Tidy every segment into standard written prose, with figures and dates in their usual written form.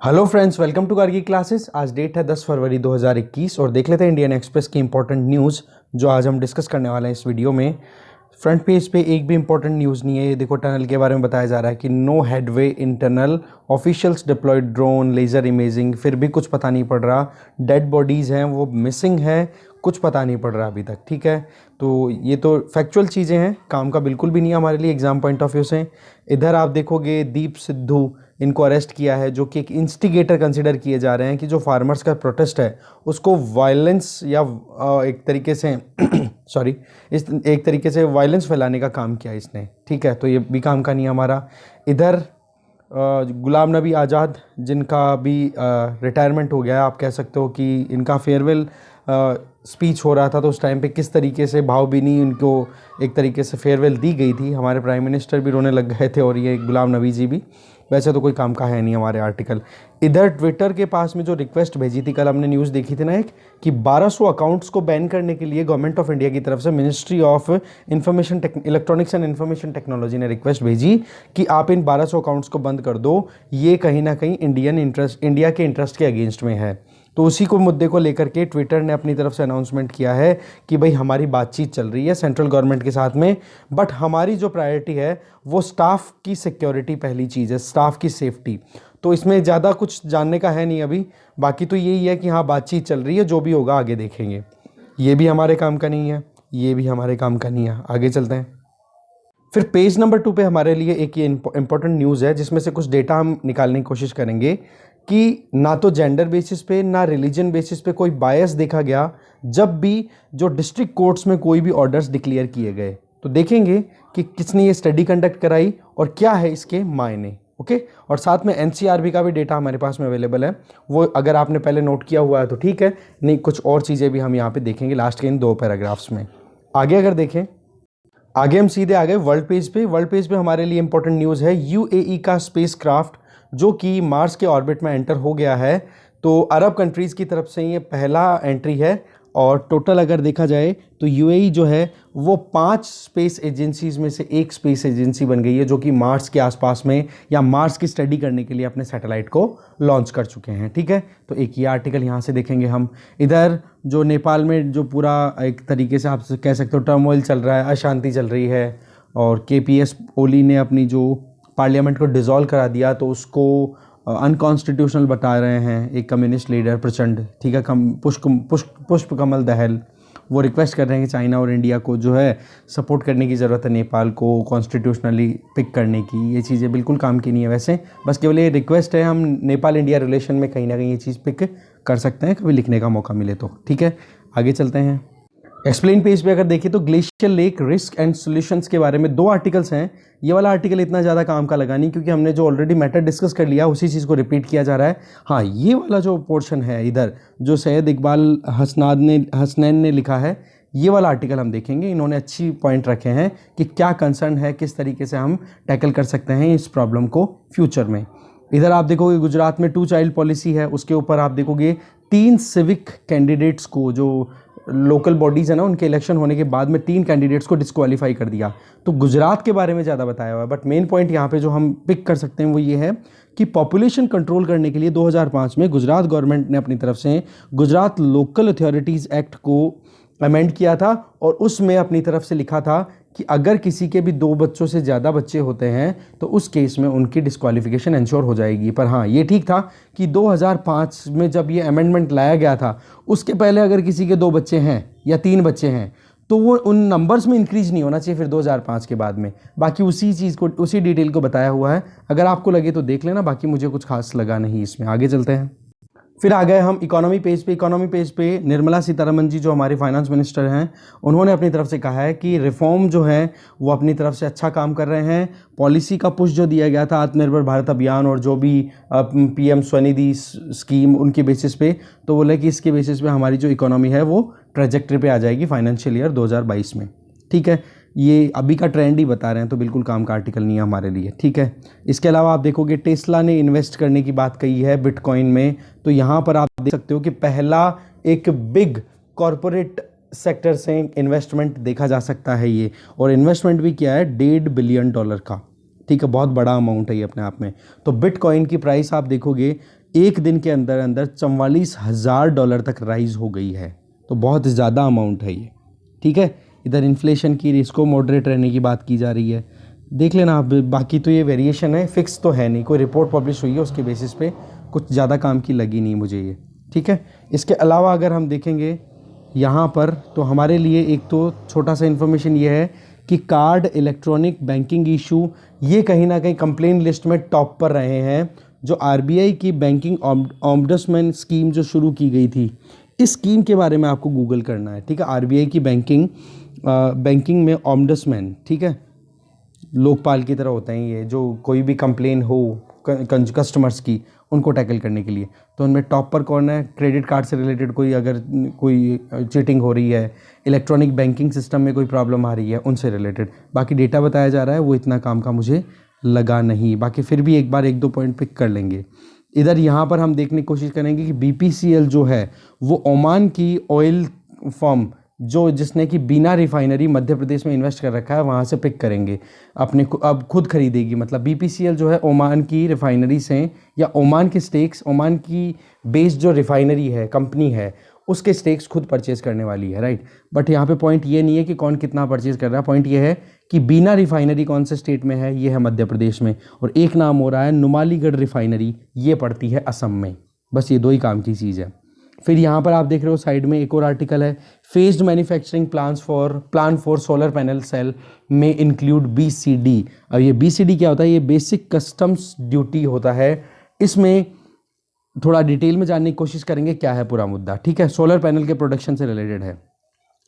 Hello friends, welcome to Kargi classes. आज date है 10 फरवरी 2021 और देख लेते हैं इंडियन एक्सप्रेस की इंपॉर्टेंट न्यूज़ जो आज हम डिस्कस करने वाले हैं इस वीडियो में। फ्रंट पेज पे एक भी इंपॉर्टेंट न्यूज़ नहीं है। ये देखो, टनल के बारे में बताया जा रहा है कि no headway in tunnel, officials deployed drone, laser imaging, फिर भी कुछ पता नहीं पड़ रहा। डेड बॉडीज़ हैं वो मिसिंग है, कुछ पता नहीं पड़ रहा अभी तक। ठीक है, तो ये तो फैक्चुअल चीज़ें हैं, काम का बिल्कुल भी नहीं है हमारे लिए एग्जाम पॉइंट ऑफ व्यू से। इधर आप देखोगे दीप सिद्धू, इनको अरेस्ट किया है, जो कि एक इंस्टिगेटर कंसिडर किए जा रहे हैं कि जो फार्मर्स का प्रोटेस्ट है उसको वायलेंस या एक तरीके से सॉरी इस एक तरीके से वायलेंस फैलाने का काम किया इसने। ठीक है, तो ये भी काम का नहीं है हमारा। इधर गुलाम नबी आज़ाद, जिनका भी रिटायरमेंट हो गया है, आप कह सकते हो कि इनका फेयरवेल स्पीच हो रहा था, तो उस टाइम पे किस तरीके से भावभीनी इनको एक तरीके से फेयरवेल दी गई थी। हमारे प्राइम मिनिस्टर भी रोने लग गए थे और ये गुलाम नबी जी भी। वैसे तो कोई काम का है नहीं हमारे आर्टिकल। इधर ट्विटर के पास में जो रिक्वेस्ट भेजी थी, कल हमने न्यूज़ देखी थी ना एक, कि 1200 अकाउंट्स को बैन करने के लिए गवर्नमेंट ऑफ इंडिया की तरफ से ministry of electronics and information technology ने रिक्वेस्ट भेजी कि आप इन 1200 अकाउंट्स को बंद कर दो। ये कहीं ना कहीं इंडिया के इंटरेस्ट के अगेंस्ट में है। तो उसी को मुद्दे को लेकर के ट्विटर ने अपनी तरफ से अनाउंसमेंट किया है कि भाई हमारी बातचीत चल रही है सेंट्रल गवर्नमेंट के साथ में, बट हमारी जो प्रायोरिटी है वो स्टाफ की सिक्योरिटी पहली चीज़ है, स्टाफ की सेफ्टी। तो इसमें ज़्यादा कुछ जानने का है नहीं अभी। बाकी तो यही है कि हाँ, बातचीत चल रही है, जो भी होगा आगे देखेंगे। ये भी हमारे काम का नहीं है, ये भी हमारे काम का नहीं है। आगे चलते हैं। फिर पेज नंबर 2 पे हमारे लिए एक ये इंपॉर्टेंट न्यूज़ है जिसमें से कुछ डेटा हम निकालने की कोशिश करेंगे कि ना तो जेंडर बेसिस पे ना रिलीजन बेसिस पे कोई बायस देखा गया जब भी जो डिस्ट्रिक्ट कोर्ट्स में कोई भी ऑर्डर्स डिक्लेयर किए गए। तो देखेंगे कि किसने ये स्टडी कंडक्ट कराई और क्या है इसके मायने। ओके, और साथ में एनसीआरबी का भी डेटा हमारे पास में अवेलेबल है, वो अगर आपने पहले नोट किया हुआ है तो ठीक है, नहीं कुछ और चीज़ें भी हम यहाँ पे देखेंगे लास्ट के इन 2 पैराग्राफ्स में। आगे अगर देखें, आगे हम सीधे आ गए वर्ल्ड पेज पे। वर्ल्ड पेज पे हमारे लिए इंपॉर्टेंट न्यूज़ है यूएई का स्पेस क्राफ्ट जो कि मार्स के ऑर्बिट में एंटर हो गया है। तो अरब कंट्रीज़ की तरफ से ये पहला एंट्री है और टोटल अगर देखा जाए तो यूएई जो है वो 5 स्पेस एजेंसीज़ में से एक स्पेस एजेंसी बन गई है जो कि मार्स के आसपास में या मार्स की स्टडी करने के लिए अपने सैटेलाइट को लॉन्च कर चुके हैं। ठीक है, तो एक ये आर्टिकल यहाँ से देखेंगे हम। इधर जो नेपाल में जो पूरा एक तरीके से आप कह सकते हो टर्मोइल चल रहा है, अशांति चल रही है, और केपीएस ओली ने अपनी जो पार्लियामेंट को डिसॉल्व करा दिया तो उसको अनकॉन्स्टिट्यूशनल बता रहे हैं एक कम्युनिस्ट लीडर प्रचंड। ठीक है, पुष्प कमल दहल वो रिक्वेस्ट कर रहे हैं कि चाइना और इंडिया को जो है सपोर्ट करने की ज़रूरत है नेपाल को कॉन्स्टिट्यूशनली पिक करने की। ये चीज़ें बिल्कुल काम की नहीं है वैसे, बस केवल ये रिक्वेस्ट है। हम नेपाल इंडिया रिलेशन में कहीं ना कहीं ये चीज़ पिक कर सकते हैं कभी लिखने का मौका मिले तो। ठीक है, आगे चलते हैं। एक्सप्लेन पेज पे अगर देखिए तो glacier lake risk and solutions के बारे में 2 आर्टिकल्स हैं। ये वाला आर्टिकल इतना ज़्यादा काम का लगा नहीं क्योंकि हमने जो ऑलरेडी मैटर डिस्कस कर लिया उसी चीज़ को रिपीट किया जा रहा है। हाँ, ये वाला जो पोर्शन है इधर जो सैयद इकबाल हसनैन ने लिखा है, ये वाला आर्टिकल हम देखेंगे। इन्होंने अच्छी पॉइंट रखे हैं कि क्या कंसर्न है, किस तरीके से हम टैकल कर सकते हैं इस प्रॉब्लम को फ्यूचर में। इधर आप देखोगे गुजरात में 2 चाइल्ड पॉलिसी है, उसके ऊपर आप देखोगे 3 सिविक कैंडिडेट्स को, जो लोकल बॉडीज़ है ना, उनके इलेक्शन होने के बाद में 3 कैंडिडेट्स को डिस्क्वालीफाई कर दिया। तो गुजरात के बारे में ज़्यादा बताया हुआ है, बट मेन पॉइंट यहाँ पे जो हम पिक कर सकते हैं वो ये है कि पॉपुलेशन कंट्रोल करने के लिए 2005 में गुजरात गवर्नमेंट ने अपनी तरफ से गुजरात लोकल अथॉरिटीज़ एक्ट को अमेंड किया था और उसमें अपनी तरफ से लिखा था कि अगर किसी के भी 2 बच्चों से ज़्यादा बच्चे होते हैं तो उस केस में उनकी डिस्क्वालिफिकेशन इंश्योर हो जाएगी। पर हाँ, ये ठीक था कि 2005 में जब ये अमेंडमेंट लाया गया था उसके पहले अगर किसी के 2 बच्चे हैं या 3 बच्चे हैं तो वो उन नंबर्स में इंक्रीज नहीं होना चाहिए फिर 2005 के बाद में। बाकी उसी चीज़ को, उसी डिटेल को बताया हुआ है, अगर आपको लगे तो देख लेना, बाकी मुझे कुछ खास लगा नहीं इसमें। आगे चलते हैं। फिर आ गए हम इकोनॉमी पेज पे। इकोनॉमी पेज पे निर्मला सीतारमन जी जो हमारी फाइनेंस मिनिस्टर हैं, उन्होंने अपनी तरफ से कहा है कि रिफॉर्म जो है वो अपनी तरफ से अच्छा काम कर रहे हैं। पॉलिसी का पुश जो दिया गया था आत्मनिर्भर भारत अभियान और जो भी पीएम स्वनिधि स्कीम, उनके बेसिस पे, तो बोले कि इसके बेसिस पे हमारी जो इकोनॉमी है वो ट्रेजेक्टरी पे आ जाएगी फाइनेंशियल ईयर 2022 में। ठीक है, ये अभी का ट्रेंड ही बता रहे हैं, तो बिल्कुल काम का आर्टिकल नहीं है हमारे लिए। ठीक है, इसके अलावा आप देखोगे टेस्ला ने इन्वेस्ट करने की बात कही है बिटकॉइन में, तो यहाँ पर आप देख सकते हो कि पहला एक बिग कॉरपोरेट सेक्टर से इन्वेस्टमेंट देखा जा सकता है ये, और इन्वेस्टमेंट भी किया है $1.5 बिलियन का। ठीक है, बहुत बड़ा अमाउंट है ये अपने आप में। तो बिटकॉइन की प्राइस आप देखोगे एक दिन के अंदर अंदर $44,000 तक राइज हो गई है। तो बहुत ज़्यादा अमाउंट है ये, ठीक है। इधर इन्फ्लेशन की रिस्क को मॉडरेट रहने की बात की जा रही है, देख लेना आप। बाकी तो ये वेरिएशन है, फिक्स तो है नहीं, कोई रिपोर्ट पब्लिश हुई है उसके बेसिस पे, कुछ ज़्यादा काम की लगी नहीं मुझे ये, ठीक है। इसके अलावा अगर हम देखेंगे यहाँ पर तो हमारे लिए एक तो छोटा सा इन्फॉर्मेशन ये है कि कार्ड इलेक्ट्रॉनिक बैंकिंग इशू ये कहीं ना कहीं कंप्लेन लिस्ट में टॉप पर रहे हैं। जो आरबीआई की बैंकिंग ऑम्बुड्समैन स्कीम जो शुरू की गई थी, इस स्कीम के बारे में आपको गूगल करना है, ठीक है। आरबीआई की बैंकिंग में ऑम्बुड्समैन, ठीक है, लोकपाल की तरह होते हैं ये, जो कोई भी कंप्लेन हो कस्टमर्स की उनको टैकल करने के लिए। तो उनमें टॉप पर कौन है? क्रेडिट कार्ड से रिलेटेड कोई अगर कोई चीटिंग हो रही है, इलेक्ट्रॉनिक बैंकिंग सिस्टम में कोई प्रॉब्लम आ रही है, उनसे रिलेटेड। बाकी डेटा बताया जा रहा है वो इतना काम का मुझे लगा नहीं, बाकी फिर भी एक बार एक दो पॉइंट पिक कर लेंगे। इधर यहाँ पर हम देखने की कोशिश करेंगे कि बीपीसीएल जो है वो ओमान की ऑयल फर्म जो जिसने कि बीना रिफाइनरी मध्य प्रदेश में इन्वेस्ट कर रखा है, वहाँ से पिक करेंगे अपने अब खुद खरीदेगी। मतलब बीपीसीएल जो है ओमान की रिफाइनरी से या ओमान के स्टेक्स, ओमान की बेस्ड जो रिफाइनरी है कंपनी है उसके स्टेक्स खुद परचेज करने वाली है, राइट। बट यहाँ पे पॉइंट ये नहीं है कि कौन कितना परचेज कर रहा है, पॉइंट ये है कि बीना रिफाइनरी कौन से स्टेट में है, ये है मध्य प्रदेश में, और एक नाम हो रहा है नुमालीगढ़ रिफाइनरी, ये पड़ती है असम में। बस ये दो ही काम की चीज़ है। फिर यहाँ पर आप देख रहे हो साइड में एक और आर्टिकल है, phased manufacturing plan for solar panel cell में इंक्लूड बीसीडी। अब ये बीसीडी क्या होता है? ये बेसिक कस्टम्स ड्यूटी होता है। इसमें थोड़ा डिटेल में जानने की कोशिश करेंगे क्या है पूरा मुद्दा, ठीक है। सोलर पैनल के प्रोडक्शन से रिलेटेड है।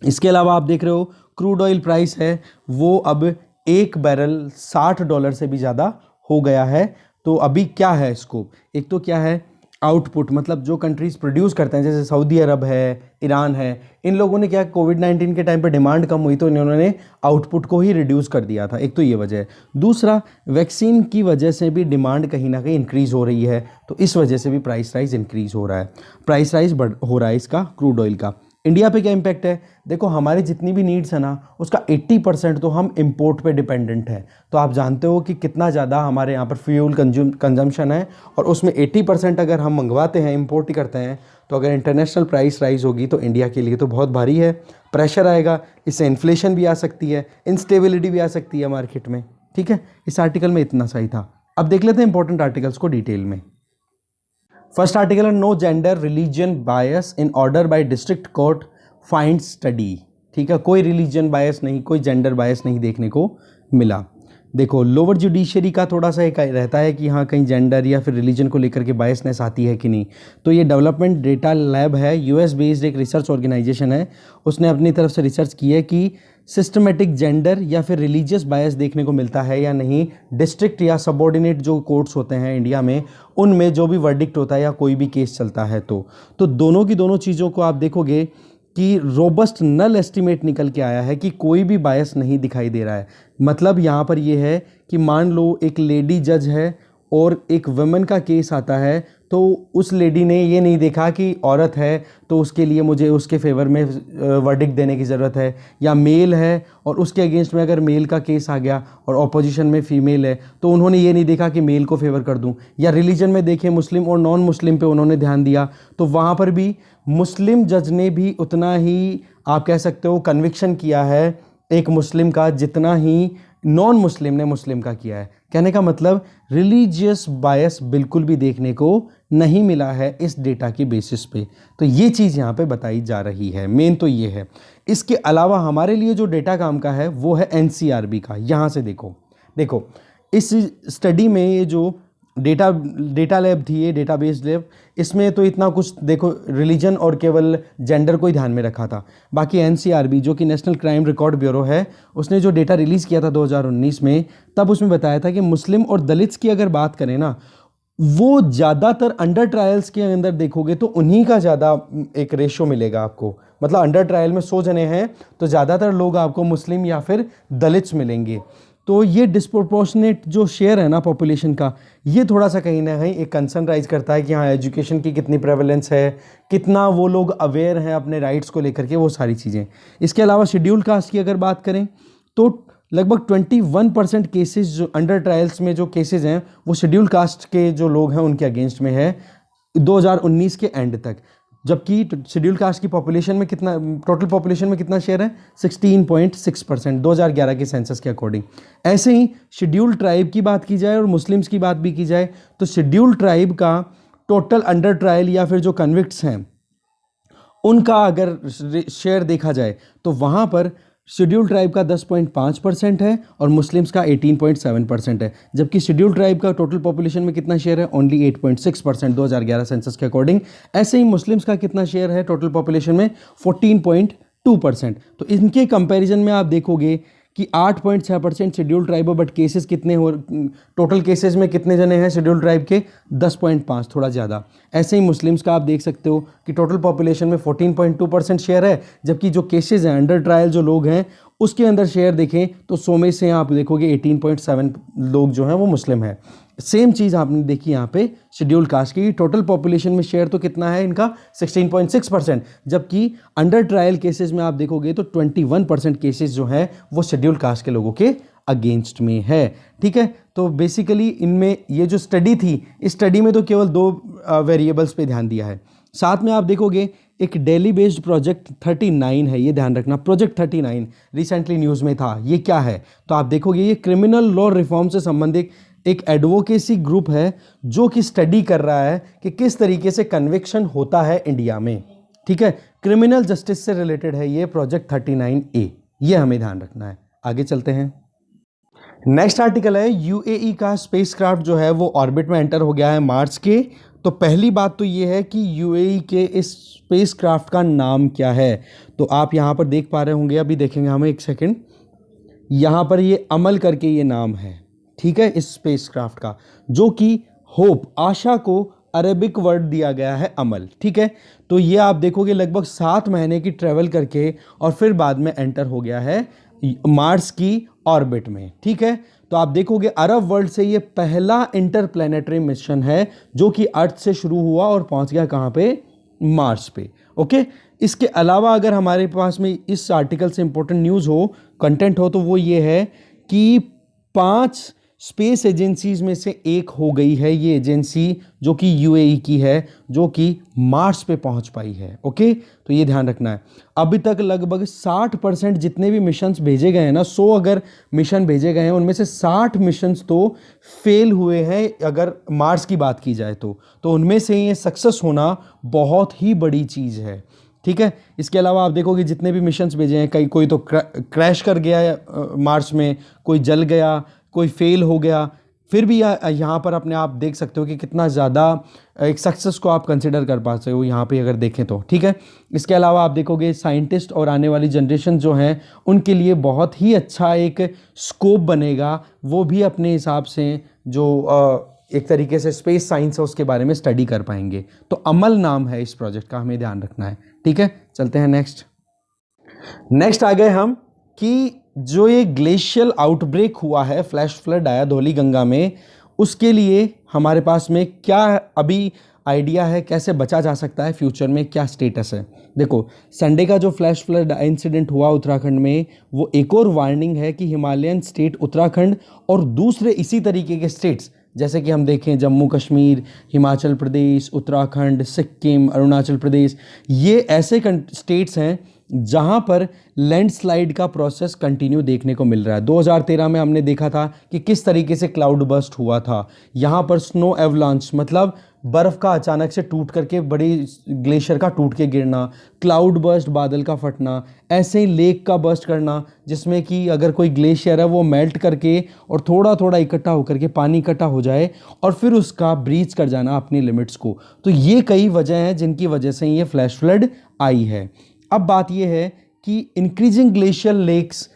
इसके अलावा आप देख रहे हो क्रूड ऑयल प्राइस है वो अब एक बैरल $60 से भी ज़्यादा हो गया है। तो अभी क्या है स्कोप? एक तो क्या है आउटपुट, मतलब जो कंट्रीज प्रोड्यूस करते हैं जैसे सऊदी अरब है, ईरान है, इन लोगों ने क्या कोविड-19 के टाइम पे डिमांड कम हुई तो इन्होंने आउटपुट को ही रिड्यूस कर दिया था। एक तो ये वजह है। दूसरा, वैक्सीन की वजह से भी डिमांड कहीं ना कहीं इंक्रीज़ हो रही है, तो इस वजह से भी प्राइस राइज इंक्रीज़ हो रहा है, प्राइस राइज हो रहा है इसका क्रूड ऑयल का। इंडिया पे क्या इम्पैक्ट है? देखो हमारी जितनी भी नीड्स है ना उसका 80% तो हम इंपोर्ट पे डिपेंडेंट है। तो आप जानते हो कि कितना ज़्यादा हमारे यहाँ पर फ्यूल कंजम्पशन है, और उसमें 80% अगर हम मंगवाते हैं, इंपोर्ट ही करते हैं, तो अगर इंटरनेशनल प्राइस राइज होगी तो इंडिया के लिए तो बहुत भारी है, प्रेशर आएगा, इससे इन्फ्लेशन भी आ सकती है, इंस्टेबिलिटी भी आ सकती है मार्केट में, ठीक है। इस आर्टिकल में इतना सही था। अब देख लेते हैं इंपॉर्टेंट आर्टिकल्स को डिटेल में। फर्स्ट आर्टिकल है no gender religion bias in order by district court find study, ठीक है। कोई रिलीजन बायस नहीं, कोई जेंडर बायस नहीं देखने को मिला। देखो लोअर जुडिशरी का थोड़ा सा एक रहता है कि हाँ कहीं जेंडर या फिर रिलीजन को लेकर के बायसनेस आती है कि नहीं। तो ये डेवलपमेंट डेटा लैब है, यूएस बेस्ड एक रिसर्च ऑर्गेनाइजेशन है, उसने अपनी तरफ से रिसर्च की है कि सिस्टमेटिक जेंडर या फिर रिलीजियस बायस देखने को मिलता है या नहीं। डिस्ट्रिक्ट या सबऑर्डिनेट जो कोर्ट्स होते हैं इंडिया में, उनमें जो भी वर्डिक्ट होता है या कोई भी केस चलता है तो दोनों की दोनों चीज़ों को आप देखोगे कि रोबस्ट नल एस्टीमेट निकल के आया है कि कोई भी बायस नहीं दिखाई दे रहा है। मतलब यहाँ पर ये है कि मान लो एक लेडी जज है और एक वुमेन का केस आता है, तो उस लेडी ने ये नहीं देखा कि औरत है तो उसके लिए मुझे उसके फेवर में वर्डिक्ट देने की ज़रूरत है, या मेल है और उसके अगेंस्ट में अगर मेल का केस आ गया और ऑपोजिशन में फीमेल है तो उन्होंने ये नहीं देखा कि मेल को फेवर कर दूं। या रिलीजन में देखें, मुस्लिम और नॉन मुस्लिम पे उन्होंने ध्यान दिया, तो वहाँ पर भी मुस्लिम जज ने भी उतना ही आप कह सकते हो कन्विक्शन किया है एक मुस्लिम का जितना ही नॉन मुस्लिम ने मुस्लिम का किया है। कहने का मतलब रिलीजियस बायस बिल्कुल भी देखने को नहीं मिला है इस डेटा की बेसिस पे। तो ये चीज़ यहाँ पे बताई जा रही है, मेन तो ये है। इसके अलावा हमारे लिए जो डेटा काम का है वो है एनसीआरबी का। यहाँ से देखो इस स्टडी में ये जो डेटा लैब थी, ये डेटाबेस लैब, इसमें तो इतना कुछ देखो रिलीजन और केवल जेंडर को ही ध्यान में रखा था। बाकी एनसीआरबी जो कि नेशनल क्राइम रिकॉर्ड ब्यूरो है, उसने जो डेटा रिलीज़ किया था 2019 में, तब उसमें बताया था कि मुस्लिम और दलित्स की अगर बात करें ना, वो ज़्यादातर अंडर ट्रायल्स के अंदर देखोगे तो उन्हीं का ज़्यादा एक रेशो मिलेगा आपको। मतलब अंडर ट्रायल में 100 जने हैं तो ज़्यादातर लोग आपको मुस्लिम या फिर दलित्स मिलेंगे। तो ये डिस्प्रोपोर्शनेट जो शेयर है ना पॉपुलेशन का, ये थोड़ा सा कहीं ना कहीं एक कंसर्न राइज करता है कि हाँ एजुकेशन की कितनी प्रेवलेंस है, कितना वो लोग अवेयर हैं अपने राइट्स को लेकर के, वो सारी चीज़ें। इसके अलावा शेड्यूल्ड कास्ट की अगर बात करें तो लगभग 21% केसेस जो अंडर ट्रायल्स में जो केसेस हैं वो शेड्यूल्ड कास्ट के जो लोग हैं उनके अगेंस्ट में है। 2019 के एंड तक, जबकि शेड्यूल कास्ट की पॉपुलेशन में कितना, टोटल पॉपुलेशन में कितना शेयर है, 16.6% 2011 के सेंसस के अकॉर्डिंग। ऐसे ही शेड्यूल ट्राइब की बात की जाए और मुस्लिम्स की बात भी की जाए तो शेड्यूल ट्राइब का टोटल अंडर ट्रायल या फिर जो कन्विक्ट्स हैं उनका अगर शेयर देखा जाए तो वहाँ पर शेड्यूल ट्राइब का 10.5% है और मुस्लिम्स का 18.7% है, जबकि शेड्यूल ट्राइब का टोटल पॉपुलेशन में कितना शेयर है, ओनली 8.6% 2011 सेंसस के अकॉर्डिंग। ऐसे ही मुस्लिम्स का कितना शेयर है टोटल पॉपुलेशन में, 14.2%। तो इनके कंपैरिजन में आप देखोगे कि 8.6% शेड्यूल ट्राइब, बट केसेस कितने हो, टोटल केसेस में कितने जने हैं शेड्यूल ट्राइब के, 10.5, थोड़ा ज़्यादा। ऐसे ही मुस्लिम्स का आप देख सकते हो कि टोटल पॉपुलेशन में 14.2% शेयर है, जबकि जो केसेस हैं अंडर ट्रायल जो लोग हैं उसके अंदर शेयर देखें तो 100 में से आप देखोगे 18.7 लोग जो हैं वो मुस्लिम हैं। सेम चीज़ आपने देखी यहाँ पे शेड्यूल कास्ट की, टोटल पॉपुलेशन में शेयर तो कितना है इनका, 16.6%, जबकि अंडर ट्रायल केसेस में आप देखोगे तो 21% केसेस जो हैं वो शेड्यूल कास्ट के लोगों के अगेंस्ट में है। ठीक है, तो बेसिकली इनमें ये जो स्टडी थी, इस स्टडी में तो केवल 2 वेरिएबल्स पे ध्यान दिया है। साथ में आप देखोगे एक डेली बेस्ड प्रोजेक्ट 39 है, ये ध्यान रखना, प्रोजेक्ट 39 रिसेंटली न्यूज़ में था। ये क्या है तो आप देखोगे ये क्रिमिनल लॉ रिफॉर्म से संबंधित एक एडवोकेसी ग्रुप है जो कि स्टडी कर रहा है कि किस तरीके से कन्विक्शन होता है इंडिया में। ठीक है, क्रिमिनल जस्टिस से रिलेटेड है ये प्रोजेक्ट 39A, ये हमें ध्यान रखना है। आगे चलते हैं। नेक्स्ट आर्टिकल है यूएई का स्पेसक्राफ्ट जो है वो ऑर्बिट में एंटर हो गया है मार्स के। तो पहली बात तो ये है कि यूएई के इस स्पेसक्राफ्ट का नाम क्या है, तो आप यहाँ पर देख पा रहे होंगे, अभी देखेंगे हम, एक सेकंड, यहाँ पर ये अमल करके ये नाम है। ठीक है, इस स्पेसक्राफ्ट का, जो कि होप, आशा को अरेबिक वर्ड दिया गया है अमल। ठीक है, तो ये आप देखोगे लगभग 7 महीने की ट्रेवल करके और फिर बाद में एंटर हो गया है मार्स की ऑर्बिट में। ठीक है, तो आप देखोगे अरब वर्ल्ड से ये पहला इंटरप्लैनेटरी मिशन है जो कि अर्थ से शुरू हुआ और पहुंच गया कहाँ पे, मार्स पे। ओके, इसके अलावा अगर हमारे पास में इस आर्टिकल से इंपॉर्टेंट न्यूज़ हो, कंटेंट हो, तो वो ये है कि 5 स्पेस एजेंसीज में से एक हो गई है ये एजेंसी जो कि यूएई की है, जो कि मार्स पे पहुंच पाई है। ओके, तो ये ध्यान रखना है। अभी तक लगभग 60% जितने भी मिशंस भेजे गए हैं ना, 100 अगर मिशन भेजे गए हैं उनमें से 60 मिशंस तो फेल हुए हैं अगर मार्स की बात की जाए तो उनमें से ये सक्सेस होना बहुत ही बड़ी चीज़ है। ठीक है, इसके अलावा आप देखोगे जितने भी मिशंस भेजे हैं, कई कोई तो क्रैश कर गया मार्स में, कोई जल गया, कोई फेल हो गया, फिर भी यहाँ पर अपने आप देख सकते हो कि कितना ज़्यादा एक सक्सेस को आप कंसिडर कर पाते हो यहाँ पे अगर देखें तो। ठीक है, इसके अलावा आप देखोगे साइंटिस्ट और आने वाली जनरेशन जो हैं उनके लिए बहुत ही अच्छा एक स्कोप बनेगा, वो भी अपने हिसाब से जो एक तरीके से स्पेस साइंस है उसके बारे में स्टडी कर पाएंगे। तो अमल नाम है इस प्रोजेक्ट का, हमें ध्यान रखना है। ठीक है, चलते हैं नेक्स्ट आ गए हम कि जो ये ग्लेशियल आउटब्रेक हुआ है, फ्लैश फ्लड आया धौलीगंगा में, उसके लिए हमारे पास में क्या अभी आइडिया है, कैसे बचा जा सकता है, फ्यूचर में क्या स्टेटस है। देखो, संडे का जो फ्लैश फ्लड इंसिडेंट हुआ उत्तराखंड में, वो एक और वार्निंग है कि हिमालयन स्टेट उत्तराखंड और दूसरे इसी तरीके के स्टेट्स जैसे कि हम देखें जम्मू कश्मीर, हिमाचल प्रदेश, उत्तराखंड, सिक्किम, अरुणाचल प्रदेश, ये ऐसे स्टेट्स हैं जहां पर लैंडस्लाइड का प्रोसेस कंटिन्यू देखने को मिल रहा है। 2013 में हमने देखा था कि किस तरीके से क्लाउड बर्स्ट हुआ था, यहाँ पर स्नो एवलांच मतलब बर्फ़ का अचानक से टूट करके, बड़ी ग्लेशियर का टूट के गिरना, क्लाउड बर्स्ट बादल का फटना, ऐसे ही लेक का बर्स्ट करना जिसमें कि अगर कोई ग्लेशियर है वो मेल्ट करके और थोड़ा थोड़ा इकट्ठा होकर के पानी इकट्ठा हो जाए और फिर उसका ब्रीच कर जाना अपनी लिमिट्स को। तो ये कई वजह हैं जिनकी वजह से ये फ्लैश फ्लड आई है। अब बात यह है कि इंक्रीजिंग ग्लेशियर लेक्स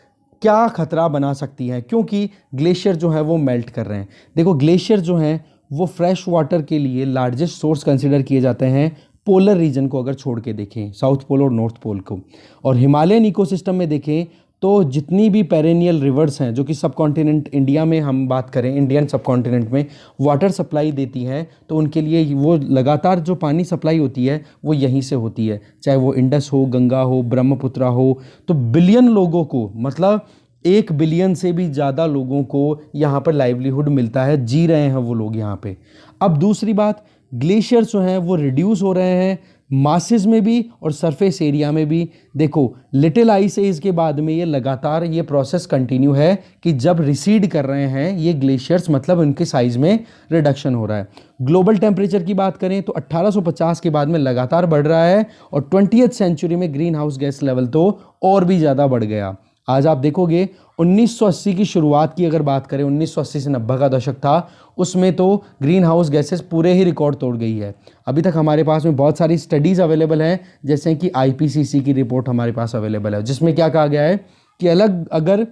क्या खतरा बना सकती है, क्योंकि ग्लेशियर जो है वो मेल्ट कर रहे हैं। देखो, ग्लेशियर जो हैं वो फ्रेश वाटर के लिए लार्जेस्ट सोर्स कंसिडर किए जाते हैं पोलर रीजन को अगर छोड़ के देखें, साउथ पोल और नॉर्थ पोल को। और हिमालयन इकोसिस्टम में देखें तो जितनी भी पेरेनियल रिवर्स हैं जो कि सब कॉन्टिनेंट इंडिया में हम बात करें, इंडियन सब कॉन्टिनेंट में वाटर सप्लाई देती हैं, तो उनके लिए वो लगातार जो पानी सप्लाई होती है वो यहीं से होती है, चाहे वो इंडस हो, गंगा हो, ब्रह्मपुत्रा हो। तो बिलियन लोगों को, मतलब 1 बिलियन से भी ज़्यादा लोगों को यहाँ पर लाइवलीहुड मिलता है, जी रहे हैं वो लोग यहाँ पे। अब दूसरी बात, ग्लेशियर्स जो हैं वो रिड्यूस हो रहे हैं मासेस में भी और सरफेस एरिया में भी। देखो लिटिल आइस एज के बाद में ये लगातार ये प्रोसेस कंटिन्यू है कि जब रिसीड कर रहे हैं ये ग्लेशियर्स, मतलब उनके साइज में रिडक्शन हो रहा है। ग्लोबल टेम्परेचर की बात करें तो 1850 के बाद में लगातार बढ़ रहा है और 20th सेंचुरी में ग्रीन हाउस गैस लेवल तो और भी ज़्यादा बढ़ गया। आज आप देखोगे 1980 की शुरुआत की अगर बात करें, 1980 से 90 का दशक था, उसमें तो ग्रीन हाउस गैसेस पूरे ही रिकॉर्ड तोड़ गई है। अभी तक हमारे पास में बहुत सारी स्टडीज़ अवेलेबल हैं, जैसे कि आईपीसीसी की रिपोर्ट हमारे पास अवेलेबल है, जिसमें क्या कहा गया है कि अगर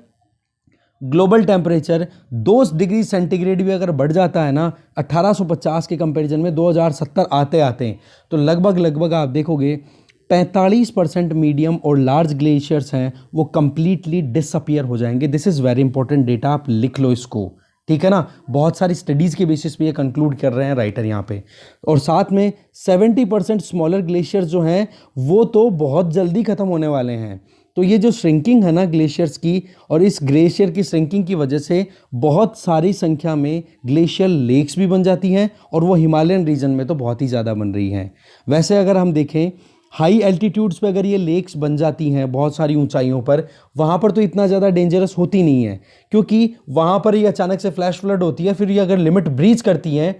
ग्लोबल टेम्परेचर 2 डिग्री सेंटीग्रेड भी अगर बढ़ जाता है ना 1850 के कंपैरिजन में 2070 आते आते, तो लगभग आप देखोगे 45% मीडियम और लार्ज ग्लेशियर्स हैं वो कंप्लीटली डिसअपियर हो जाएंगे। This is very important data, आप लिख लो इसको, ठीक है ना। बहुत सारी स्टडीज़ के बेसिस पे ये कंक्लूड कर रहे हैं राइटर यहाँ पे। और साथ में 70% स्मॉलर ग्लेशियर्स जो हैं वो तो बहुत जल्दी ख़त्म होने वाले हैं। तो ये जो श्रिंकिंग है ना ग्लेशियर्स की, और इस ग्लेशियर की श्रिंकिंग की वजह से बहुत सारी संख्या में ग्लेशियल लेक्स भी बन जाती हैं, और वो हिमालयन रीजन में तो बहुत ही ज़्यादा बन रही हैं। वैसे अगर हम देखें हाई एल्टीट्यूड्स पे अगर ये लेक्स बन जाती हैं बहुत सारी ऊंचाइयों पर, वहाँ पर तो इतना ज़्यादा डेंजरस होती नहीं है, क्योंकि वहाँ पर ये अचानक से फ्लैश फ्लड होती है, फिर ये अगर लिमिट ब्रीच करती हैं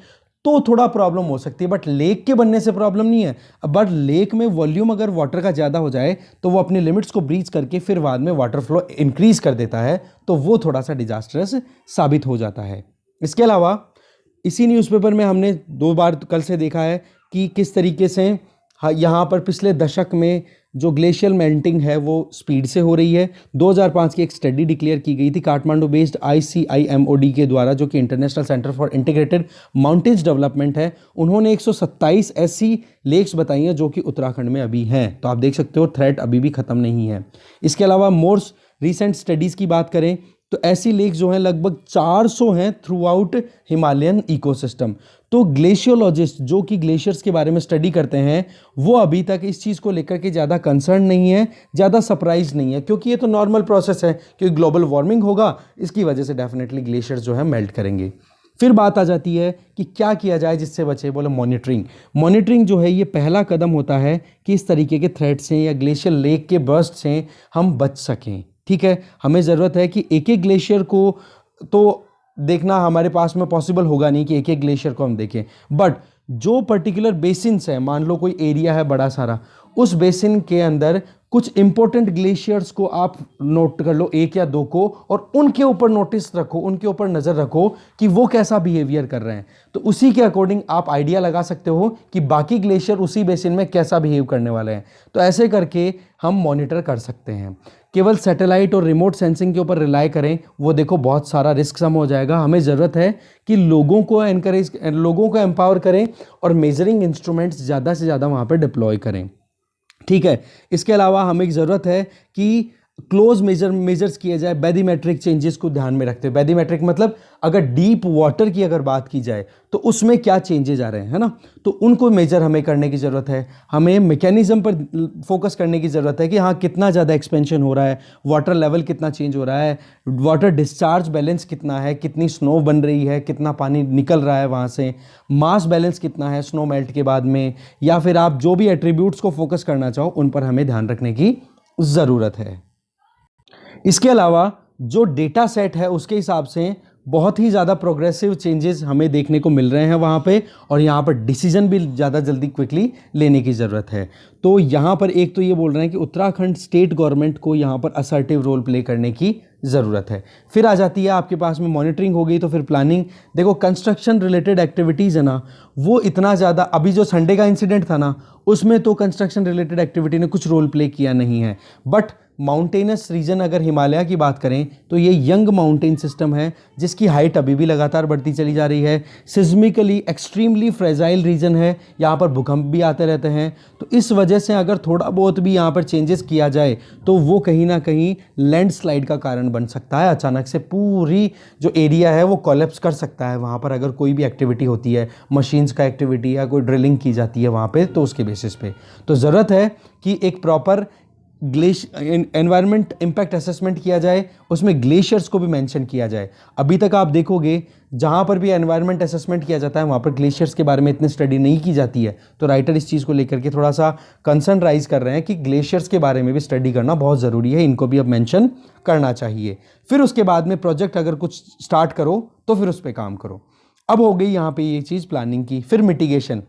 तो थोड़ा प्रॉब्लम हो सकती है, बट लेक के बनने से प्रॉब्लम नहीं है। बट लेक में वॉल्यूम अगर वाटर का ज़्यादा हो जाए तो वो अपने लिमिट्स को ब्रीच करके फिर बाद में वाटर फ्लो इंक्रीज कर देता है, तो वो थोड़ा सा डिजास्टरस साबित हो जाता है। इसके अलावा इसी न्यूज़पेपर में हमने 2 बार कल से देखा है कि किस तरीके से यहाँ पर पिछले दशक में जो ग्लेशियल मेल्टिंग है वो स्पीड से हो रही है। 2005 की एक स्टडी डिक्लेयर की गई थी काठमांडू बेस्ड ICIMOD के द्वारा, जो कि international centre for integrated mountains development है। उन्होंने 127 ऐसी लेक्स बताई हैं जो कि उत्तराखंड में अभी हैं, तो आप देख सकते हो थ्रेट अभी भी ख़त्म नहीं है। इसके अलावा मोर रिसेंट स्टडीज़ की बात करें तो ऐसी लेक्स जो हैं लगभग 400 हैं थ्रू आउट हिमालयन इकोसिस्टम। तो ग्लेशियोलॉजिस्ट जो कि ग्लेशियर्स के बारे में स्टडी करते हैं वो अभी तक इस चीज़ को लेकर के ज़्यादा कंसर्न नहीं है, ज़्यादा सरप्राइज नहीं है, क्योंकि ये तो नॉर्मल प्रोसेस है, क्योंकि ग्लोबल वार्मिंग होगा, इसकी वजह से डेफिनेटली ग्लेशियर्स जो है मेल्ट करेंगे। फिर बात आ जाती है कि क्या किया जाए जिससे बचे। बोले मॉनिटरिंग जो है ये पहला कदम होता है कि इस तरीके के थ्रेट से या ग्लेशियर लेक के बर्स्ट से हम बच सकें। ठीक है, हमें ज़रूरत है कि एक एक ग्लेशियर को तो देखना हमारे पास में पॉसिबल होगा नहीं कि एक एक ग्लेशियर को हम देखें, बट जो पर्टिकुलर बेसिन्स है, मान लो कोई एरिया है बड़ा सारा, उस बेसिन के अंदर कुछ इंपॉर्टेंट ग्लेशियर्स को आप नोट कर लो, 1 या 2 को, और उनके ऊपर नोटिस रखो, उनके ऊपर नज़र रखो कि वो कैसा बिहेवियर कर रहे हैं। तो उसी के अकॉर्डिंग आप आइडिया लगा सकते हो कि बाकी ग्लेशियर उसी बेसिन में कैसा बिहेव करने वाले हैं। तो ऐसे करके हम मॉनिटर कर सकते हैं। केवल सैटेलाइट और रिमोट सेंसिंग के ऊपर रिलाई करें, वो देखो बहुत सारा रिस्क सम हो जाएगा। हमें ज़रूरत है कि लोगों को एम्पावर करें और मेजरिंग इंस्ट्रूमेंट्स ज़्यादा से ज़्यादा वहाँ पर डिप्लॉय करें। ठीक है, इसके अलावा हमें ज़रूरत है कि क्लोज मेजर्स किए जाए, बैरीमेट्रिक चेंजेस को ध्यान में रखते हुए। बैरीमेट्रिक मतलब अगर डीप वाटर की अगर बात की जाए तो उसमें क्या चेंजेस आ रहे हैं, है ना, तो उनको मेजर हमें करने की ज़रूरत है। हमें मैकेनिज्म पर फोकस करने की ज़रूरत है कि हाँ कितना ज़्यादा एक्सपेंशन हो रहा है, वाटर लेवल कितना चेंज हो रहा है, वाटर डिस्चार्ज बैलेंस कितना है, कितनी स्नो बन रही है, कितना पानी निकल रहा है वहाँ से, मास बैलेंस कितना है स्नो मेल्ट के बाद में, या फिर आप जो भी एट्रीब्यूट्स को फोकस करना चाहो उन पर हमें ध्यान रखने की ज़रूरत है। इसके अलावा जो डेटा सेट है उसके हिसाब से बहुत ही ज़्यादा प्रोग्रेसिव चेंजेस हमें देखने को मिल रहे हैं वहाँ पे, और यहाँ पर डिसीजन भी ज़्यादा जल्दी क्विकली लेने की ज़रूरत है। तो यहाँ पर एक तो ये बोल रहे हैं कि उत्तराखंड स्टेट गवर्नमेंट को यहाँ पर असर्टिव रोल प्ले करने की ज़रूरत है। फिर आ जाती है आपके पास में मॉनिटरिंग हो गई तो फिर प्लानिंग। देखो कंस्ट्रक्शन रिलेटेड एक्टिविटीज़ है ना, वो इतना ज़्यादा, अभी जो संडे का इंसिडेंट था ना उसमें तो कंस्ट्रक्शन रिलेटेड एक्टिविटी ने कुछ रोल प्ले किया नहीं है, बट माउंटेनस रीजन अगर हिमालय की बात करें तो ये यंग माउंटेन सिस्टम है जिसकी हाइट अभी भी लगातार बढ़ती चली जा रही है। सिस्मिकली एक्सट्रीमली फ्रेजाइल रीजन है, यहाँ पर भूकंप भी आते रहते हैं। तो इस वजह से अगर थोड़ा बहुत भी यहाँ पर चेंजेस किया जाए तो वो कहीं ना कहीं लैंडस्लाइड का कारण बन सकता है। अचानक से पूरी जो एरिया है वो कोलैप्स कर सकता है वहाँ पर, अगर कोई भी एक्टिविटी होती है, मशीन्स का एक्टिविटी या कोई ड्रिलिंग की जाती है वहाँ पर, तो उसके बेसिस पे। तो ज़रूरत है कि एक प्रॉपर एनवायरनमेंट इम्पैक्ट असेसमेंट किया जाए, उसमें ग्लेशियर्स को भी मेंशन किया जाए। अभी तक आप देखोगे जहाँ पर भी एनवायरनमेंट असेसमेंट किया जाता है वहाँ पर ग्लेशियर्स के बारे में इतनी स्टडी नहीं की जाती है। तो राइटर इस चीज़ को लेकर के थोड़ा सा कंसर्न राइज कर रहे हैं कि ग्लेशियर्स के बारे में भी स्टडी करना बहुत ज़रूरी है, इनको भी अब मेंशन करना चाहिए। फिर उसके बाद में प्रोजेक्ट अगर कुछ स्टार्ट करो तो फिर उस पर काम करो। अब हो गई यहाँ पे ये चीज़ प्लानिंग की। फिर मिटिगेशन।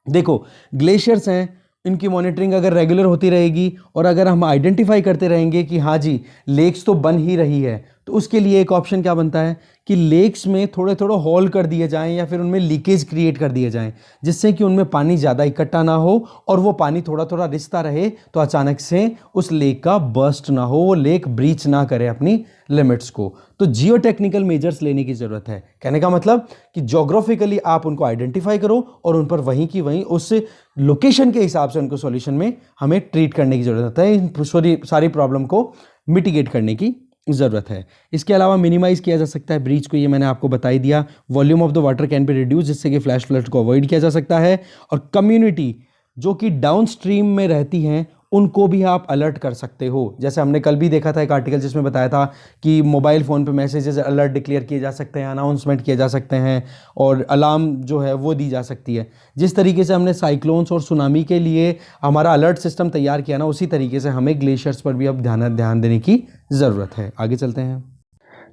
देखो ग्लेशियर्स हैं, इनकी मॉनिटरिंग अगर रेगुलर होती रहेगी और अगर हम आइडेंटिफाई करते रहेंगे कि हाँ जी लेक्स तो बन ही रही है, तो उसके लिए एक ऑप्शन क्या बनता है कि लेक्स में थोड़े थोड़े होल कर दिए जाएं या फिर उनमें लीकेज क्रिएट कर दिए जाएं, जिससे कि उनमें पानी ज़्यादा इकट्ठा ना हो और वो पानी थोड़ा थोड़ा रिसता रहे, तो अचानक से उस लेक का बर्स्ट ना हो, वो लेक ब्रीच ना करे अपनी लिमिट्स को। तो जियो टेक्निकल मेजर्स लेने की ज़रूरत है। कहने का मतलब कि जोग्राफिकली आप उनको आइडेंटिफाई करो और उन पर वहीं की वहीं उस लोकेशन के हिसाब से उनको सॉल्यूशन में हमें ट्रीट करने की ज़रूरत है, इन सारी प्रॉब्लम को मिटिगेट करने की ज़रूरत है। इसके अलावा मिनिमाइज किया जा सकता है ब्रीच को, ये मैंने आपको बता ही दिया। Volume of the water can be reduce, जिससे कि फ्लैश फ्लड को अवॉइड किया जा सकता है। और कम्युनिटी जो कि डाउन स्ट्रीम में रहती हैं उनको भी आप अलर्ट कर सकते हो। जैसे हमने कल भी देखा था एक आर्टिकल जिसमें बताया था कि मोबाइल फ़ोन पे मैसेजेस अलर्ट डिक्लेयर किए जा सकते हैं, अनाउंसमेंट किए जा सकते हैं और अलार्म जो है वो दी जा सकती है। जिस तरीके से हमने साइक्लोन्स और सुनामी के लिए हमारा अलर्ट सिस्टम तैयार किया ना, उसी तरीके से हमें ग्लेशियर्स पर भी अब ध्यान देने की ज़रूरत है। आगे चलते हैं।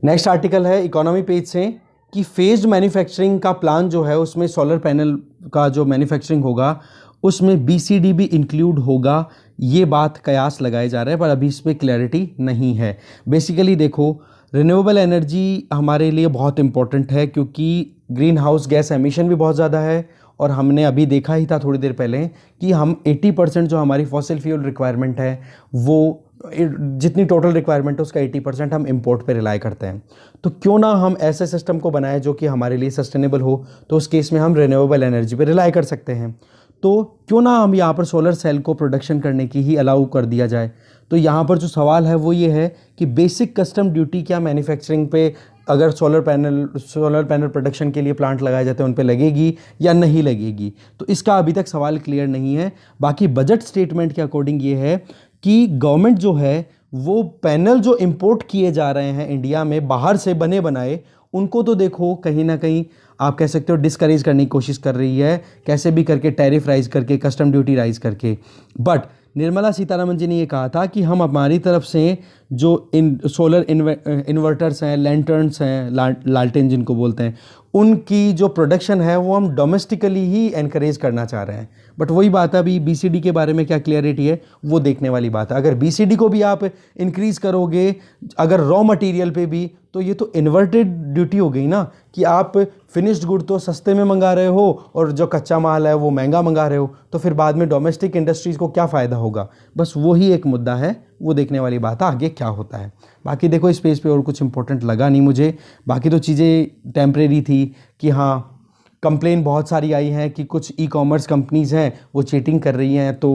नेक्स्ट आर्टिकल है इकोनॉमी पेज से कि फेज्ड मैन्युफैक्चरिंग का प्लान जो है उसमें सोलर पैनल का जो मैन्युफैक्चरिंग होगा उसमें BCD भी इंक्लूड होगा, ये बात कयास लगाए जा रहे हैं, पर अभी इस पर क्लैरिटी नहीं है। बेसिकली देखो रिन्यूएबल एनर्जी हमारे लिए बहुत इंपॉर्टेंट है क्योंकि ग्रीन हाउस गैस एमिशन भी बहुत ज़्यादा है और हमने अभी देखा ही था थोड़ी देर पहले कि हम 80% जो हमारी फॉसिल फ्यूल रिक्वायरमेंट है वो जितनी टोटल रिक्वायरमेंट है उसका 80% हम इंपोर्ट पे रिलाई करते हैं। तो क्यों ना हम ऐसे सिस्टम को बनाएं जो कि हमारे लिए सस्टेनेबल हो, तो उस केस में हम रिन्यूएबल एनर्जी पे रिलाई कर सकते हैं। तो क्यों ना हम यहाँ पर सोलर सेल को प्रोडक्शन करने की ही अलाउ कर दिया जाए। तो यहाँ पर जो सवाल है वो ये है कि बेसिक कस्टम ड्यूटी क्या मैन्युफैक्चरिंग पे अगर सोलर पैनल प्रोडक्शन के लिए प्लांट लगाए जाते हैं उन पे लगेगी या नहीं लगेगी। तो इसका अभी तक सवाल क्लियर नहीं है। बाकी बजट स्टेटमेंट के अकॉर्डिंग ये है कि गवर्नमेंट जो है वो पैनल जो इंपोर्ट किए जा रहे हैं इंडिया में बाहर से बने बनाए, उनको तो देखो कहीं ना कहीं आप कह सकते हो डिस्करेज करने की कोशिश कर रही है, कैसे भी करके टैरिफ राइज करके, कस्टम ड्यूटी राइज करके। बट निर्मला सीतारमण जी ने ये कहा था कि हम हमारी तरफ से जो सोलर इन्वर्टर्स हैं, लैंटर्न्स हैं, लालटेन जिनको बोलते हैं, उनकी जो प्रोडक्शन है वो हम डोमेस्टिकली ही एनकरेज करना चाह रहे हैं। बट वही बात है, अभी BCD के बारे में क्या क्लियरिटी है वो देखने वाली बात है। अगर BCD को भी आप इंक्रीज करोगे अगर रॉ मटेरियल पे भी, तो ये तो इन्वर्टेड ड्यूटी हो गई ना कि आप फिनिश्ड गुड तो सस्ते में मंगा रहे हो और जो कच्चा माल है वो महंगा मंगा रहे हो, तो फिर बाद में डोमेस्टिक इंडस्ट्रीज़ को क्या फ़ायदा होगा। बस वही एक मुद्दा है, वो देखने वाली बात है आगे क्या होता है। बाकी देखो इस पेज पे और कुछ इंपॉर्टेंट लगा नहीं मुझे। बाकी तो चीज़ें टेम्परेरी थी कि हाँ कंप्लेन बहुत सारी आई हैं कि कुछ ई-कॉमर्स कंपनीज़ हैं वो चीटिंग कर रही हैं। तो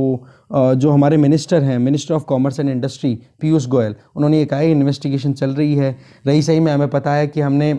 जो हमारे मिनिस्टर हैं, minister of commerce and industry Piyush Goyal, उन्होंने ये कहा है इन्वेस्टिगेशन चल रही है। रही सही में हमें पता है कि हमने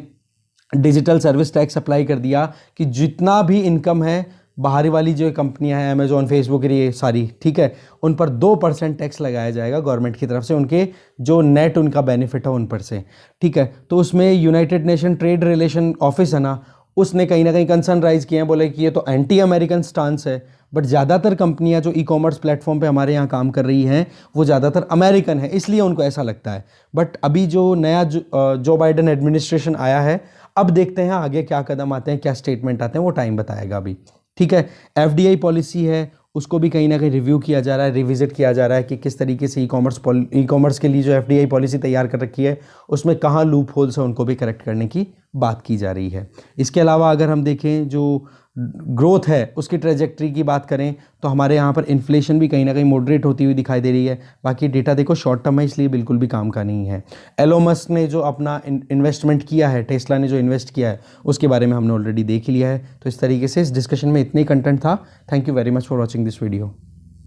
डिजिटल सर्विस टैक्स अप्लाई कर दिया कि जितना भी इनकम है बाहरी वाली जो कंपनियां हैं अमेजोन, फेसबुक, ये सारी ठीक है, उन पर 2% टैक्स लगाया जाएगा गवर्नमेंट की तरफ से, उनके जो नेट उनका बेनिफिट है उन पर से। ठीक है, तो उसमें United nation trade relation office है ना, उसने कहीं ना कहीं कंसर्न राइज किए हैं, बोले कि ये तो एंटी अमेरिकन स्टांस है। बट ज़्यादातर कंपनियां जो ई-कॉमर्स प्लेटफॉर्म पे हमारे यहाँ काम कर रही हैं वो ज़्यादातर अमेरिकन है, इसलिए उनको ऐसा लगता है। बट अभी जो नया जो बाइडेन एडमिनिस्ट्रेशन आया है, अब देखते हैं आगे क्या कदम आते हैं, क्या स्टेटमेंट आते हैं, वो टाइम बताएगा अभी। ठीक है, FDI पॉलिसी है, उसको भी कहीं ना कहीं रिव्यू किया जा रहा है, रिविजिट किया जा रहा है कि किस तरीके से ई-कॉमर्स के लिए जो FDI पॉलिसी तैयार कर रखी है उसमें कहाँ लूप होल्स है उनको भी करेक्ट करने की बात की जा रही है। इसके अलावा अगर हम देखें जो ग्रोथ है उसकी ट्रेजेक्ट्री की बात करें तो हमारे यहाँ पर इन्फ्लेशन भी कहीं ना कहीं मॉडरेट होती हुई दिखाई दे रही है। बाकी डेटा देखो शॉर्ट टर्म है, इसलिए बिल्कुल भी काम का नहीं है। एलोन मस्क ने जो अपना इन्वेस्टमेंट किया है, टेस्ला ने जो इन्वेस्ट किया है, उसके बारे में हमने ऑलरेडी देख लिया है। तो इस तरीके से इस डिस्कशन में इतने ही कंटेंट था। Thank you very much for watching this video.